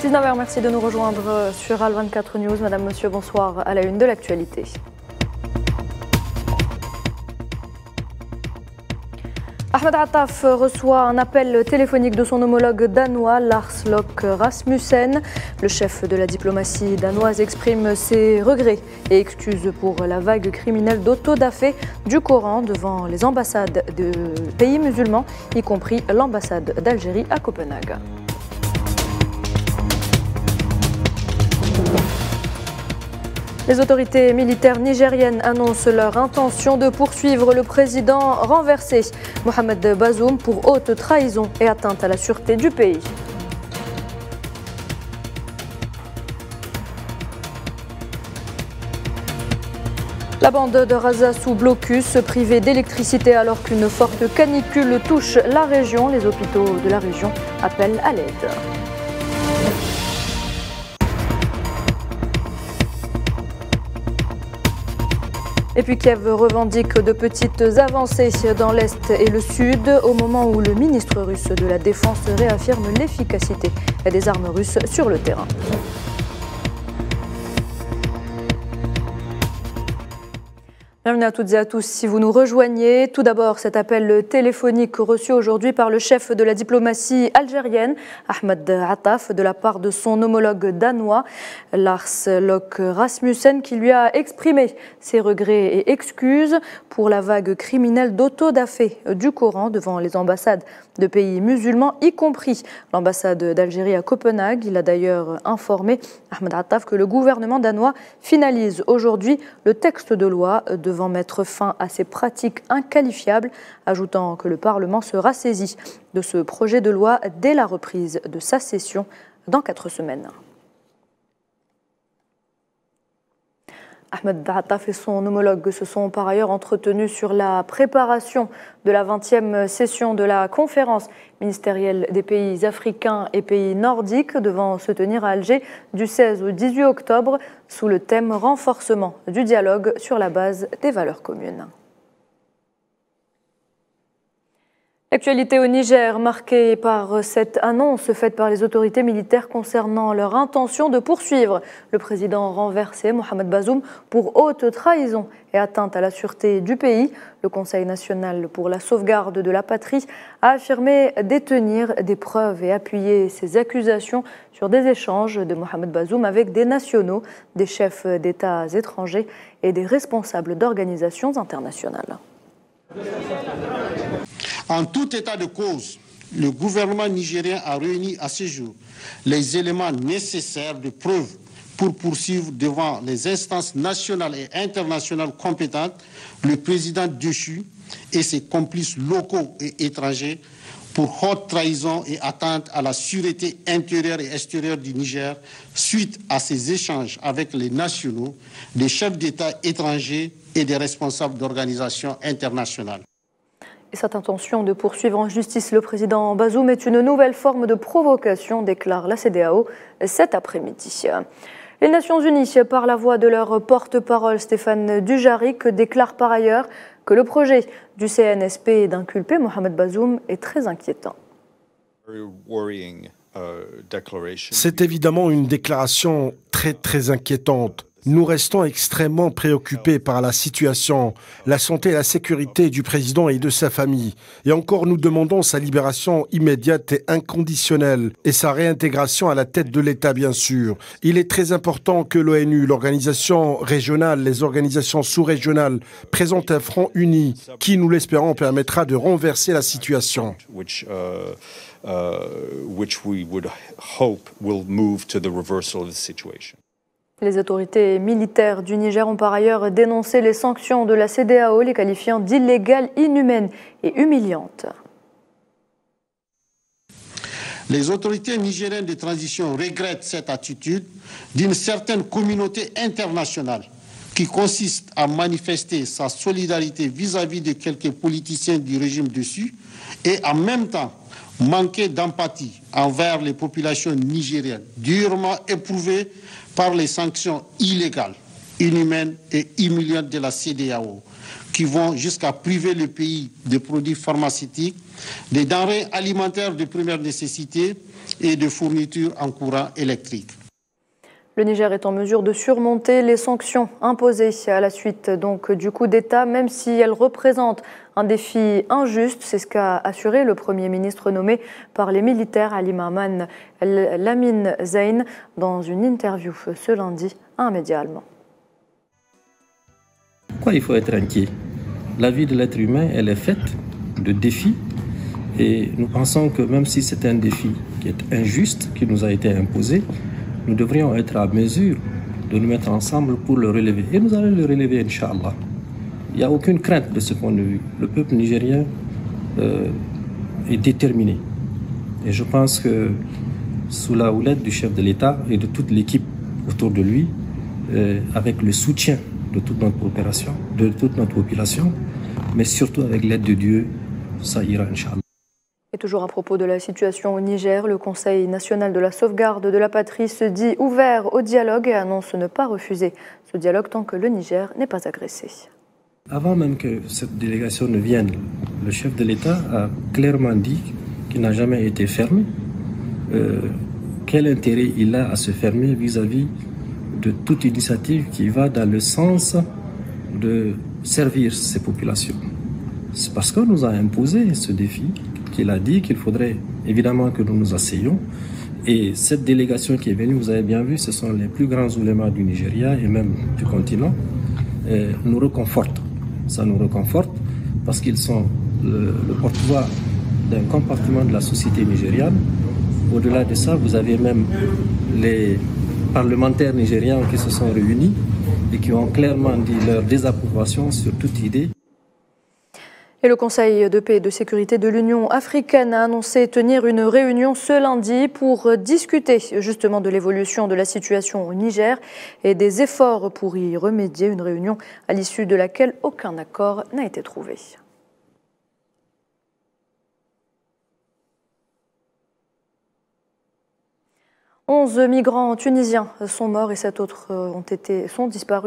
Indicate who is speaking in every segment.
Speaker 1: 19h, merci de nous rejoindre sur Al24 News. Madame, Monsieur, bonsoir à la une de l'actualité. Ahmed Attaf reçoit un appel téléphonique de son homologue danois, Lars Løkke Rasmussen. Le chef de la diplomatie danoise exprime ses regrets et excuses pour la vague criminelle d'autodafé du Coran devant les ambassades de pays musulmans, y compris l'ambassade d'Algérie à Copenhague. Les autorités militaires nigériennes annoncent leur intention de poursuivre le président renversé, Mohamed Bazoum, pour haute trahison et atteinte à la sûreté du pays. La bande de Raza sous blocus, privée d'électricité alors qu'une forte canicule touche la région. Les hôpitaux de la région appellent à l'aide. Et puis Kiev revendique de petites avancées dans l'Est et le Sud au moment où le ministre russe de la Défense réaffirme l'efficacité des armes russes sur le terrain. Bienvenue à toutes et à tous si vous nous rejoignez. Tout d'abord, cet appel téléphonique reçu aujourd'hui par le chef de la diplomatie algérienne, Ahmed Attaf, de la part de son homologue danois, Lars Løkke Rasmussen, qui lui a exprimé ses regrets et excuses pour la vague criminelle d'autodafé du Coran devant les ambassades de pays musulmans, y compris l'ambassade d'Algérie à Copenhague. Il a d'ailleurs informé Ahmed Attaf que le gouvernement danois finalise aujourd'hui le texte de loi devant mettre fin à ces pratiques inqualifiables, ajoutant que le Parlement sera saisi de ce projet de loi dès la reprise de sa session dans 4 semaines. Ahmed Attaf et son homologue se sont par ailleurs entretenus sur la préparation de la 20e session de la conférence ministérielle des pays africains et pays nordiques devant se tenir à Alger du 16 au 18 octobre sous le thème « Renforcement du dialogue sur la base des valeurs communes ». L'actualité au Niger, marquée par cette annonce faite par les autorités militaires concernant leur intention de poursuivre le président renversé, Mohamed Bazoum, pour haute trahison et atteinte à la sûreté du pays. Le Conseil national pour la sauvegarde de la patrie a affirmé détenir des preuves et appuyer ses accusations sur des échanges de Mohamed Bazoum avec des nationaux, des chefs d'États étrangers et des responsables d'organisations internationales.
Speaker 2: En tout état de cause, le gouvernement nigérien a réuni à ce jour les éléments nécessaires de preuve pour poursuivre devant les instances nationales et internationales compétentes le président déchu et ses complices locaux et étrangers pour haute trahison et atteinte à la sûreté intérieure et extérieure du Niger suite à ces échanges avec les nationaux, des chefs d'État étrangers et des responsables d'organisations internationales.
Speaker 1: Et cette intention de poursuivre en justice le président Bazoum est une nouvelle forme de provocation, déclare la CEDEAO cet après-midi. Les Nations Unies, par la voix de leur porte-parole Stéphane Dujarric, déclarent par ailleurs que le projet du CNSP d'inculper Mohamed Bazoum est très inquiétant.
Speaker 3: C'est évidemment une déclaration très inquiétante. Nous restons extrêmement préoccupés par la situation, la santé et la sécurité du président et de sa famille. Et encore, nous demandons sa libération immédiate et inconditionnelle et sa réintégration à la tête de l'État, bien sûr. Il est très important que l'ONU, l'organisation régionale, les organisations sous-régionales présentent un front uni qui, nous l'espérons, permettra de renverser la situation.
Speaker 4: Which we would hope will move to the reversal of the situation.
Speaker 1: Les autorités militaires du Niger ont par ailleurs dénoncé les sanctions de la CEDEAO, les qualifiant d'illégales, inhumaines et humiliantes.
Speaker 2: Les autorités nigériennes de transition regrettent cette attitude d'une certaine communauté internationale qui consiste à manifester sa solidarité vis-à-vis de quelques politiciens du régime dessus et en même temps manquer d'empathie envers les populations nigériennes durement éprouvées par les sanctions illégales, inhumaines et humiliantes de la CEDEAO, qui vont jusqu'à priver le pays des produits pharmaceutiques, des denrées alimentaires de première nécessité et de fournitures en courant électrique.
Speaker 1: Le Niger est en mesure de surmonter les sanctions imposées à la suite donc du coup d'État, même si elles représentent un défi injuste. C'est ce qu'a assuré le Premier ministre nommé par les militaires Ali Mahaman Lamine Zein dans une interview ce lundi à un média allemand.
Speaker 5: Pourquoi il faut être inquiet? La vie de l'être humain, elle est faite de défis et nous pensons que même si c'est un défi qui est injuste, qui nous a été imposé, nous devrions être à mesure de nous mettre ensemble pour le relever. Et nous allons le relever, Inch'Allah. Il n'y a aucune crainte de ce point de vue. Le peuple nigérien est déterminé. Et je pense que sous la houlette du chef de l'État et de toute l'équipe autour de lui, avec le soutien de toute notre opération, de toute notre population, mais surtout avec l'aide de Dieu, ça ira, Inch'Allah.
Speaker 1: Et toujours à propos de la situation au Niger, le Conseil national de la sauvegarde de la patrie se dit ouvert au dialogue et annonce ne pas refuser ce dialogue tant que le Niger n'est pas agressé.
Speaker 5: Avant même que cette délégation ne vienne, le chef de l'État a clairement dit qu'il n'a jamais été fermé. Quel intérêt il a à se fermer vis-à-vis de toute initiative qui va dans le sens de servir ces populations? C'est parce qu'on nous a imposé ce défi qu'il a dit qu'il faudrait évidemment que nous nous asseyions. Et cette délégation qui est venue, vous avez bien vu, ce sont les plus grands oulémas du Nigeria et même du continent, nous reconfortent. Ça nous reconforte parce qu'ils sont le porte-voix d'un compartiment de la société nigériane. Au-delà de ça, vous avez même les parlementaires nigériens qui se sont réunis et qui ont clairement dit leur désapprobation sur toute idée.
Speaker 1: Et le Conseil de paix et de sécurité de l'Union africaine a annoncé tenir une réunion ce lundi pour discuter justement de l'évolution de la situation au Niger et des efforts pour y remédier. Une réunion à l'issue de laquelle aucun accord n'a été trouvé. 11 migrants tunisiens sont morts et 7 autres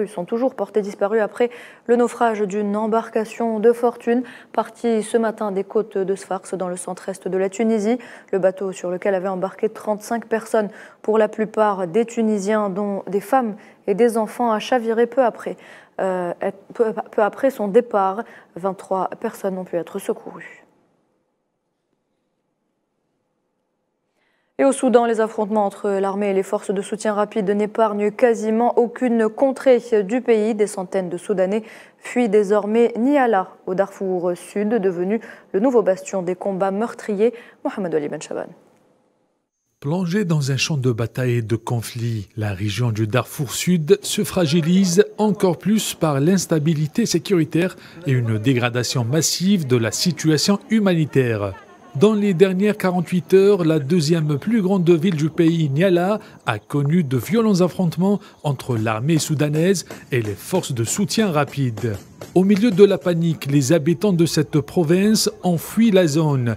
Speaker 1: sont toujours portés disparus après le naufrage d'une embarcation de fortune partie ce matin des côtes de Sfax dans le centre-est de la Tunisie. Le bateau sur lequel avaient embarqué 35 personnes, pour la plupart des Tunisiens, dont des femmes et des enfants, a chaviré peu après son départ. 23 personnes ont pu être secourues. Et au Soudan, les affrontements entre l'armée et les forces de soutien rapide n'épargnent quasiment aucune contrée du pays. Des centaines de Soudanais fuient désormais Niala, au Darfour Sud, devenu le nouveau bastion des combats meurtriers. Mohamed Ali Ben Chaban.
Speaker 6: Plongée dans un champ de bataille et de conflit, la région du Darfour Sud se fragilise encore plus par l'instabilité sécuritaire et une dégradation massive de la situation humanitaire. Dans les dernières 48 heures, la deuxième plus grande ville du pays, Niala, a connu de violents affrontements entre l'armée soudanaise et les forces de soutien rapide. Au milieu de la panique, les habitants de cette province ont fui la zone.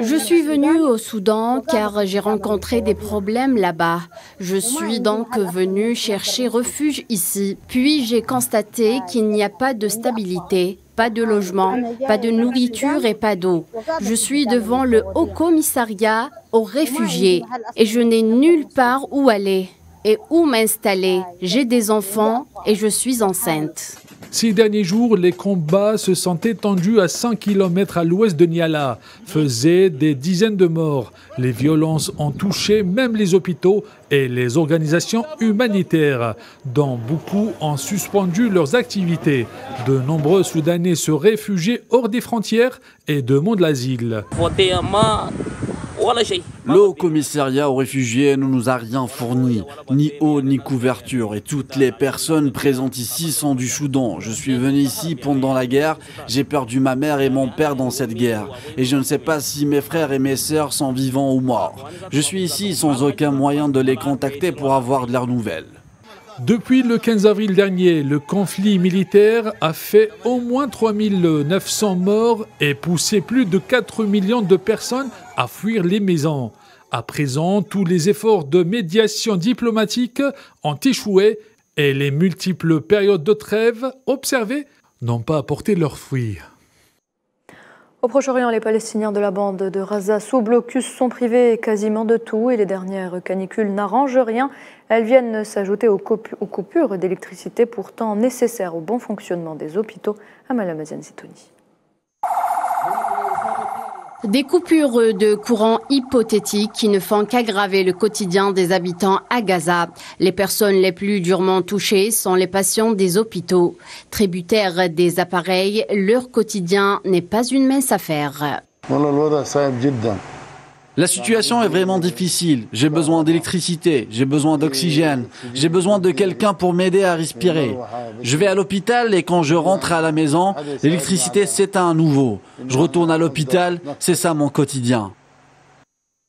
Speaker 7: Je suis venue au Soudan car j'ai rencontré des problèmes là-bas. Je suis donc venue chercher refuge ici. Puis j'ai constaté qu'il n'y a pas de stabilité, pas de logement, pas de nourriture et pas d'eau. Je suis devant le Haut Commissariat aux réfugiés et je n'ai nulle part où aller et où m'installer. J'ai des enfants et je suis enceinte.
Speaker 6: Ces derniers jours, les combats se sont étendus à 100 km à l'ouest de Niala, faisaient des dizaines de morts. Les violences ont touché même les hôpitaux et les organisations humanitaires, dont beaucoup ont suspendu leurs activités. De nombreux Soudanais se réfugiaient hors des frontières et demandent l'asile.
Speaker 8: Le Haut Commissariat aux réfugiés ne nous a rien fourni, ni eau ni couverture, et toutes les personnes présentes ici sont du Soudan. Je suis venu ici pendant la guerre, j'ai perdu ma mère et mon père dans cette guerre, et je ne sais pas si mes frères et mes sœurs sont vivants ou morts. Je suis ici sans aucun moyen de les contacter pour avoir de leurs nouvelles.
Speaker 6: Depuis le 15 avril dernier, le conflit militaire a fait au moins 3900 morts et poussé plus de 4 millions de personnes à fuir les maisons. À présent, tous les efforts de médiation diplomatique ont échoué et les multiples périodes de trêve observées n'ont pas apporté leurs fruits.
Speaker 1: Au Proche-Orient, les Palestiniens de la bande de Gaza sous blocus sont privés quasiment de tout et les dernières canicules n'arrangent rien. Elles viennent s'ajouter aux coupures d'électricité pourtant nécessaires au bon fonctionnement des hôpitaux. Amala Maziane-Zitouni.
Speaker 7: Des coupures de courant hypothétiques qui ne font qu'aggraver le quotidien des habitants à Gaza. Les personnes les plus durement touchées sont les patients des hôpitaux. Tributaires des appareils, leur quotidien n'est pas une mince affaire.
Speaker 8: La situation est vraiment difficile. J'ai besoin d'électricité, j'ai besoin d'oxygène, j'ai besoin de quelqu'un pour m'aider à respirer. Je vais à l'hôpital et quand je rentre à la maison, l'électricité s'éteint à nouveau. Je retourne à l'hôpital, c'est ça mon quotidien.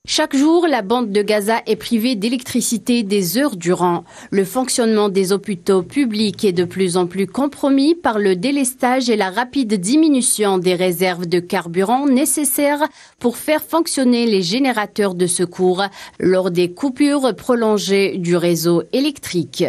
Speaker 7: Chaque jour, la bande de Gaza est privée d'électricité des heures durant. Le fonctionnement des hôpitaux publics est de plus en plus compromis par le délestage et la rapide diminution des réserves de carburant nécessaires pour faire fonctionner les générateurs de secours lors des coupures prolongées du réseau électrique.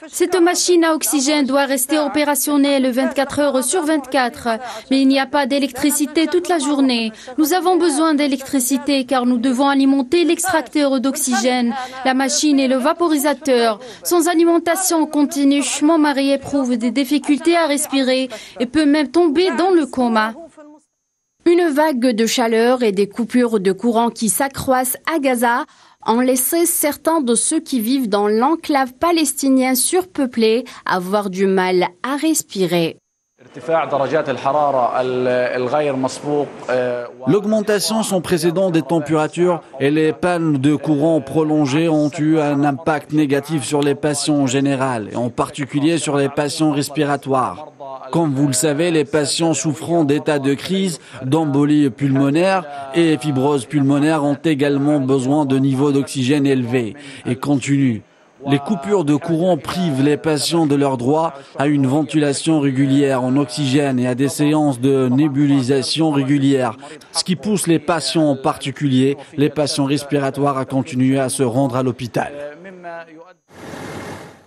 Speaker 9: Cette machine à oxygène doit rester opérationnelle 24 heures sur 24, mais il n'y a pas d'électricité toute la journée. Nous avons besoin d'électricité car nous devons alimenter l'extracteur d'oxygène, la machine et le vaporisateur. Sans alimentation continue, mon mari éprouve des difficultés à respirer et peut même tomber dans le coma.
Speaker 7: Une vague de chaleur et des coupures de courant qui s'accroissent à Gaza ont laissé certains de ceux qui vivent dans l'enclave palestinienne surpeuplée avoir du mal à respirer.
Speaker 8: L'augmentation sans précédent des températures et les pannes de courant prolongées ont eu un impact négatif sur les patients en général, et en particulier sur les patients respiratoires. Comme vous le savez, les patients souffrant d'états de crise, d'embolie pulmonaire et fibrose pulmonaire ont également besoin de niveaux d'oxygène élevés et continus. Les coupures de courant privent les patients de leur droit à une ventilation régulière en oxygène et à des séances de nébulisation régulières, ce qui pousse les patients en particulier, les patients respiratoires, à continuer à se rendre à l'hôpital.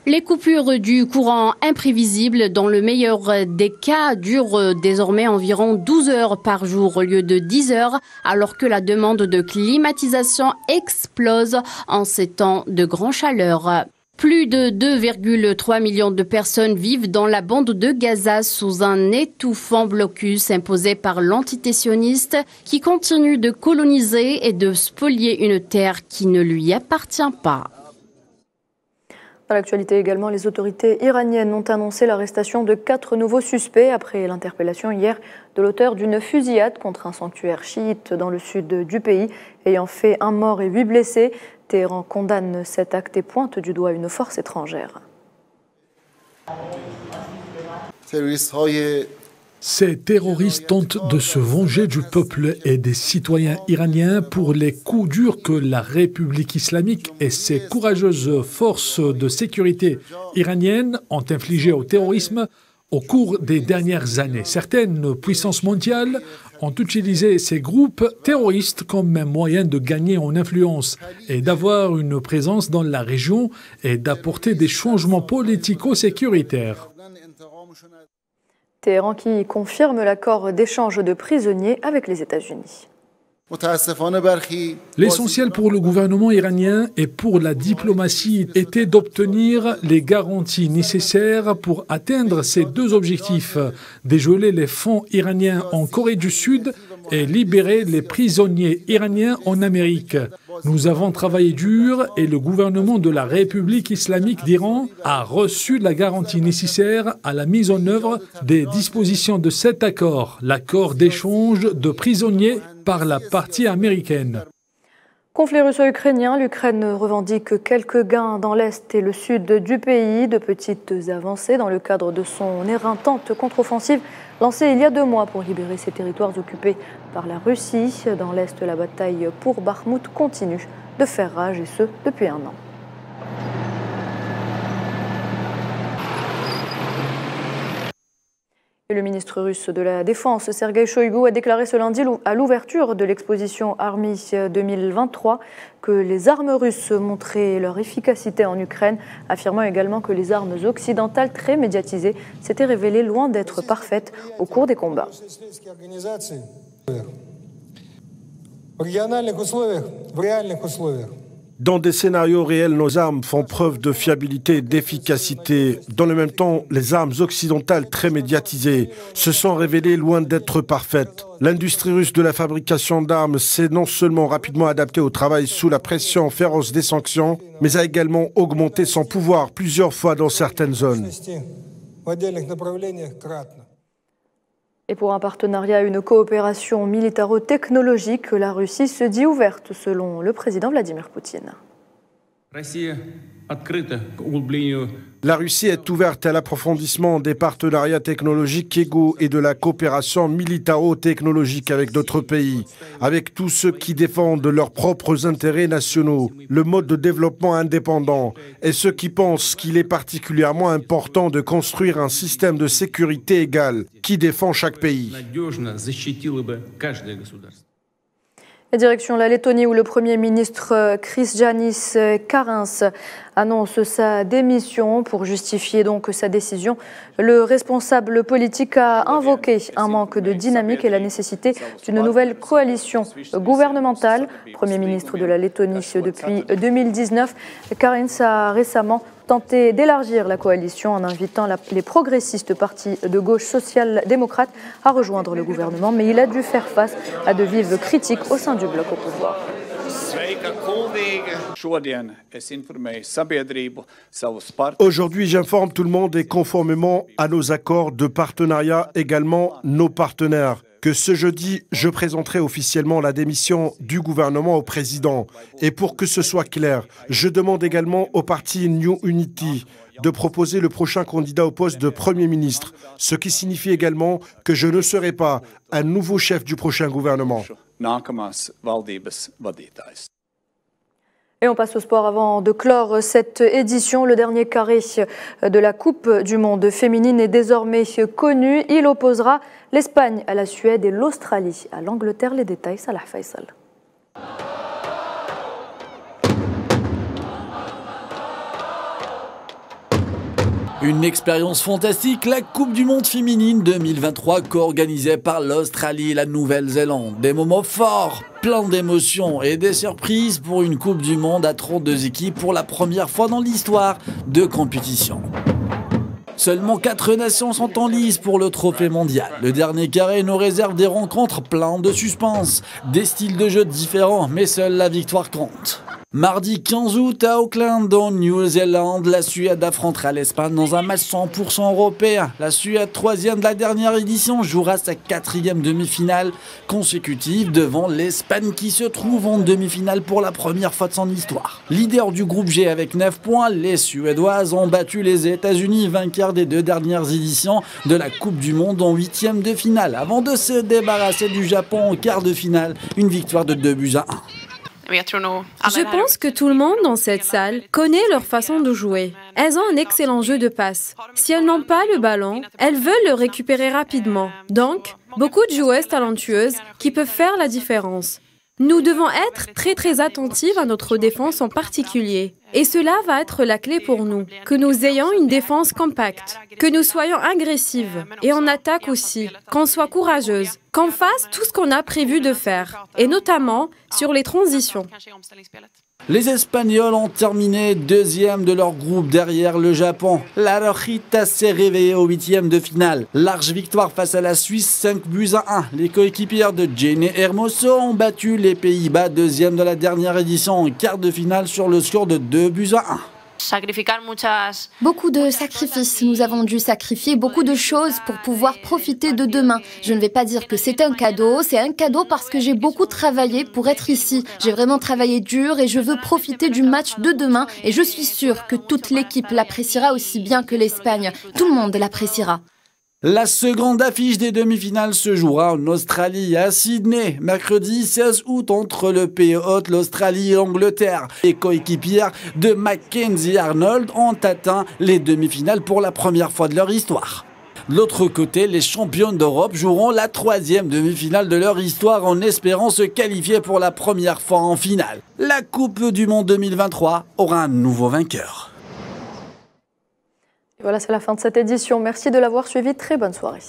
Speaker 7: Les coupures du courant imprévisibles, dans le meilleur des cas, durent désormais environ 12 heures par jour au lieu de 10 heures, alors que la demande de climatisation explose en ces temps de grande chaleur. Plus de 2,3 millions de personnes vivent dans la bande de Gaza sous un étouffant blocus imposé par l'entité sioniste qui continue de coloniser et de spolier une terre qui ne lui appartient pas.
Speaker 1: Dans l'actualité également, les autorités iraniennes ont annoncé l'arrestation de 4 nouveaux suspects après l'interpellation hier de l'auteur d'une fusillade contre un sanctuaire chiite dans le sud du pays, ayant fait 1 mort et 8 blessés. Téhéran condamne cet acte et pointe du doigt une force étrangère.
Speaker 6: Ces terroristes tentent de se venger du peuple et des citoyens iraniens pour les coups durs que la République islamique et ses courageuses forces de sécurité iraniennes ont infligés au terrorisme au cours des dernières années. Certaines puissances mondiales ont utilisé ces groupes terroristes comme un moyen de gagner en influence et d'avoir une présence dans la région et d'apporter des changements politico-sécuritaires.
Speaker 1: Téhéran qui confirme l'accord d'échange de prisonniers avec les États-Unis.
Speaker 6: L'essentiel pour le gouvernement iranien et pour la diplomatie était d'obtenir les garanties nécessaires pour atteindre ces 2 objectifs, dégeler les fonds iraniens en Corée du Sud et libérer les prisonniers iraniens en Amérique. Nous avons travaillé dur et le gouvernement de la République islamique d'Iran a reçu la garantie nécessaire à la mise en œuvre des dispositions de cet accord, l'accord d'échange de prisonniers par la partie américaine.
Speaker 1: Conflit russo-ukrainien, l'Ukraine revendique quelques gains dans l'Est et le Sud du pays, de petites avancées dans le cadre de son éreintante contre-offensive lancée il y a 2 mois pour libérer ces territoires occupés par la Russie. Dans l'Est, la bataille pour Bakhmout continue de faire rage et ce, depuis 1 an. Et le ministre russe de la Défense, Sergueï Shoïgu, a déclaré ce lundi à l'ouverture de l'exposition Army 2023 que les armes russes montraient leur efficacité en Ukraine, affirmant également que les armes occidentales très médiatisées s'étaient révélées loin d'être parfaites au cours des combats.
Speaker 3: Dans des scénarios réels, nos armes font preuve de fiabilité et d'efficacité. Dans le même temps, les armes occidentales très médiatisées se sont révélées loin d'être parfaites. L'industrie russe de la fabrication d'armes s'est non seulement rapidement adaptée au travail sous la pression féroce des sanctions, mais a également augmenté son pouvoir plusieurs fois dans certaines zones.
Speaker 1: Et pour un partenariat, une coopération militaro-technologique, la Russie se dit ouverte, selon le président Vladimir Poutine.
Speaker 3: La Russie est ouverte à l'approfondissement des partenariats technologiques égaux et de la coopération militaro-technologique avec d'autres pays, avec tous ceux qui défendent leurs propres intérêts nationaux, le mode de développement indépendant, et ceux qui pensent qu'il est particulièrement important de construire un système de sécurité égal qui défend chaque pays.
Speaker 1: La direction la Lettonie où le Premier ministre Krišjānis Kariņš annonce sa démission pour justifier donc sa décision. Le responsable politique a invoqué un manque de dynamique et la nécessité d'une nouvelle coalition gouvernementale. Premier ministre de la Lettonie depuis 2019, Kariņš a récemment tenté d'élargir la coalition en invitant les progressistes partis de gauche social-démocrate à rejoindre le gouvernement, mais il a dû faire face à de vives critiques au sein du bloc au pouvoir.
Speaker 3: Aujourd'hui, j'informe tout le monde et conformément à nos accords de partenariat, également nos partenaires, que ce jeudi, je présenterai officiellement la démission du gouvernement au président. Et pour que ce soit clair, je demande également au parti New Unity de proposer le prochain candidat au poste de Premier ministre, ce qui signifie également que je ne serai pas un nouveau chef du prochain gouvernement.
Speaker 1: Et on passe au sport avant de clore cette édition. Le dernier carré de la Coupe du monde féminine est désormais connu. Il opposera l'Espagne à la Suède et l'Australie à l'Angleterre. Les détails, Salah Faisal.
Speaker 8: Une expérience fantastique, la Coupe du monde féminine 2023 co-organisée par l'Australie et la Nouvelle-Zélande. Des moments forts, plein d'émotions et des surprises pour une Coupe du monde à 32 équipes pour la première fois dans l'histoire de compétition. Seulement 4 nations sont en lice pour le trophée mondial. Le dernier carré nous réserve des rencontres pleines de suspense, des styles de jeu différents, mais seule la victoire compte. Mardi 15 août à Auckland, en Nouvelle-Zélande, la Suède affrontera l'Espagne dans un match 100% européen. La Suède, 3e de la dernière édition, jouera sa 4e demi-finale consécutive devant l'Espagne qui se trouve en demi-finale pour la première fois de son histoire. Leader du groupe G avec 9 points, les Suédoises ont battu les États-Unis, vainqueurs des 2 dernières éditions de la Coupe du Monde en 8e de finale, avant de se débarrasser du Japon en quart de finale, une victoire de 2-1.
Speaker 10: Je pense que tout le monde dans cette salle connaît leur façon de jouer. Elles ont un excellent jeu de passe. Si elles n'ont pas le ballon, elles veulent le récupérer rapidement. Donc, beaucoup de joueuses talentueuses qui peuvent faire la différence. Nous devons être très attentifs à notre défense en particulier. Et cela va être la clé pour nous. Que nous ayons une défense compacte, que nous soyons agressives et en attaque aussi, qu'on soit courageuse, qu'on fasse tout ce qu'on a prévu de faire, et notamment sur les transitions.
Speaker 8: Les Espagnols ont terminé 2e de leur groupe derrière le Japon. La Rojita s'est réveillée au 8e de finale. Large victoire face à la Suisse, 5-1. Les coéquipières de Jenny Hermoso ont battu les Pays-Bas, 2e de la dernière édition en quart de finale sur le score de 2-1.
Speaker 11: Beaucoup de sacrifices. Nous avons dû sacrifier beaucoup de choses pour pouvoir profiter de demain. Je ne vais pas dire que c'est un cadeau parce que j'ai beaucoup travaillé pour être ici. J'ai vraiment travaillé dur et je veux profiter du match de demain et je suis sûre que toute l'équipe l'appréciera aussi bien que l'Espagne. Tout le monde l'appréciera.
Speaker 8: La seconde affiche des demi-finales se jouera en Australie, à Sydney, mercredi 16 août entre le pays hôte, l'Australie et l'Angleterre. Les coéquipières de Mackenzie Arnold ont atteint les demi-finales pour la première fois de leur histoire. De l'autre côté, les championnes d'Europe joueront la 3e demi-finale de leur histoire en espérant se qualifier pour la première fois en finale. La Coupe du Monde 2023 aura un nouveau vainqueur.
Speaker 1: Et voilà, c'est la fin de cette édition. Merci de l'avoir suivi. Très bonne soirée.